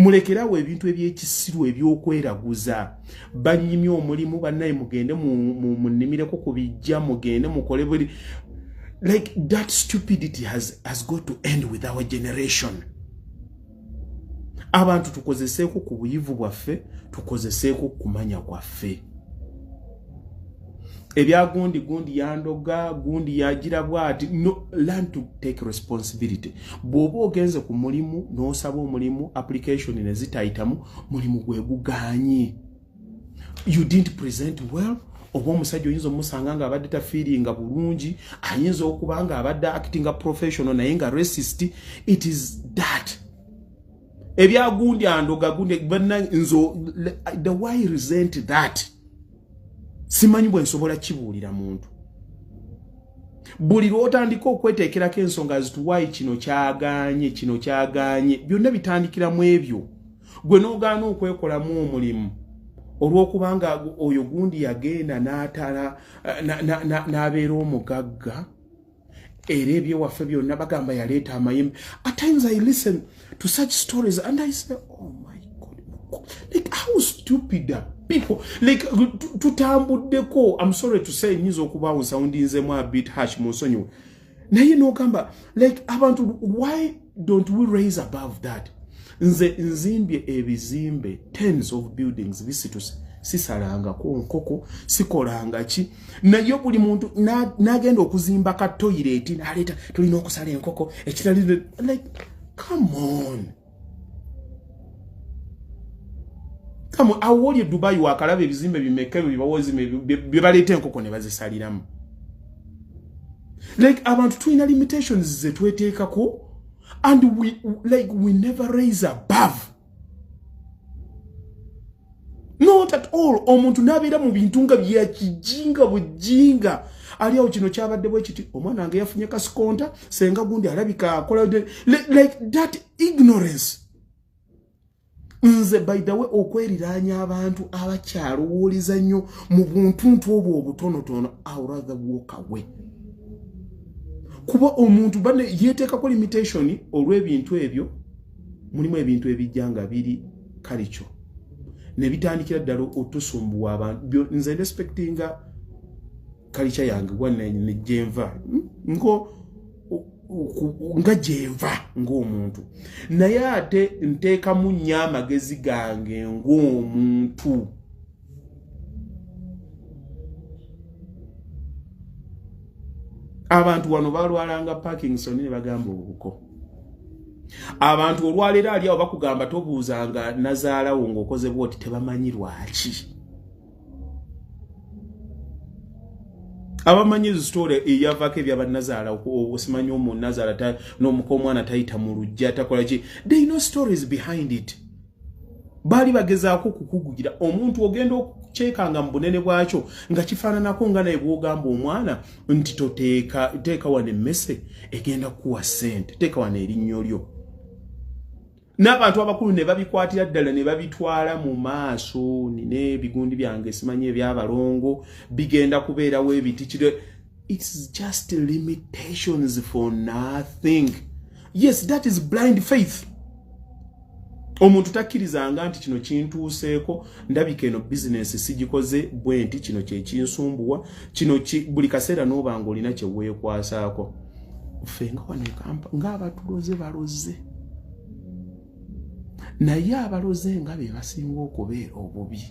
mulekerawo ebintu ebyekisiru ebyokweraguza banyimye omulimu bannaye mugende munnimireko ku bijja mugende mukole buli like that stupidity has got to end with our generation. Abantu tukozeseeko ku buyivu bwaffe tukozeseeko kumanya kwaffe ebya gundi yandoga gundi yagira bwati no learn to take responsibility. Bwoba ogenze ku mulimu n'osaba omulimu application nezitayitamu mulimu gwe guganye you didn't present well oba omusajja oyinza omusanga nga abadde tafiiringa bulungi ayinza okuba nga abadde acting a professional naye nga racist. It is that ebya gundi andoga gundi nzo the why resent that simanyi bwe nsobola kibuulira muntu buli lwotandika okweteekerako ensonga zituwayi kino kyaganye byonna bitandikira mu ebyo gwe n'ogaana okwekolamu omulimu olw'okubanga oyo gundi yagenda n'atala n'abeera omugagga era ebyewaffe byonna bagamba yaleeta amayembe. At times I listen to such stories and I say oh my God, like how stupid are people, like tutambuddeko. I'm sorry to say nyiza okubawo soundinzemu a bit harsh musonyiwe naye n'ogamba like abantu why don't we raise above that? Nze nzimbye ebizimbe tens of buildings bisituse sisalanga ko nkoko sikolanga ki naye buli muntu nagenda okuzimba ka toilet n'aleta tulina okusala enkoko ekitali like come on awoli Dubai wakalaba ebizimbe bimeka bibawozi byebaleta enkoko ne bazisaliramu. Like abantu tulina limitations ze tweteekako and we never raise above. Not at all. Omuntu nabeera mu bintu nga bya kijinga bujinga aliawo kino kyabadde bwe kiti omwana wange yafunye kasikonta senga gundi alabika akola like that ignorance. Nze by the way okweriranya abantu abakyaluwuliza nnyo mu buntuntu obwo obutonotono I would rather walk away. Kuba omuntu bane yeteekako limitation olw'ebintu ebyo mulimu ebintu ebijjanga biri kalicho ne bitandikira ddala otusumbuwa abantu. Nze respectinga kalicha yange gwanne ne jenva nga jenva ng'omuntu naye ate nteekamu nnyo amagezi gange ng'omuntu. Abantu wano balwalanga Parkinson ne bagamba obuko. Abantu olwalera ali awo bakugamba tobuuzanga nazaalawo ng'okoze bwoti tebamanyi lwaki. Abamanyi story eyavako ebyabanazaala osimanyi omunazaala n'omuko omwana tayita mu lujja takola ki. They know stories behind it. Bali bagezaako kukugugira omuntu ogenda okukyekanga mu bunene bwakyo nga kifaananako nga naye bw'ogamba omwana nti teeka wano emmese egenda kuwa ssente teeka wano erinnyo lyo. N'abantu abakulu ne babikwatira ddala ne babitwala mu maaso nine ebigundi byange simanyi ebyabalongo bigenda kubeerawo ebiti. It's just limitations for nothing. Yes, that is blind faith. Omuntu takkirizanga nti kino kintuuseeko ndabika eno business sigikoze bwenti kino kye kinsumbuwa kino buli kaseera n'obanga olina kye weekwasaako. Ffenga wano Kampala ng'abatuloze baloze naye abaloze nga be basinga okubeera obubi.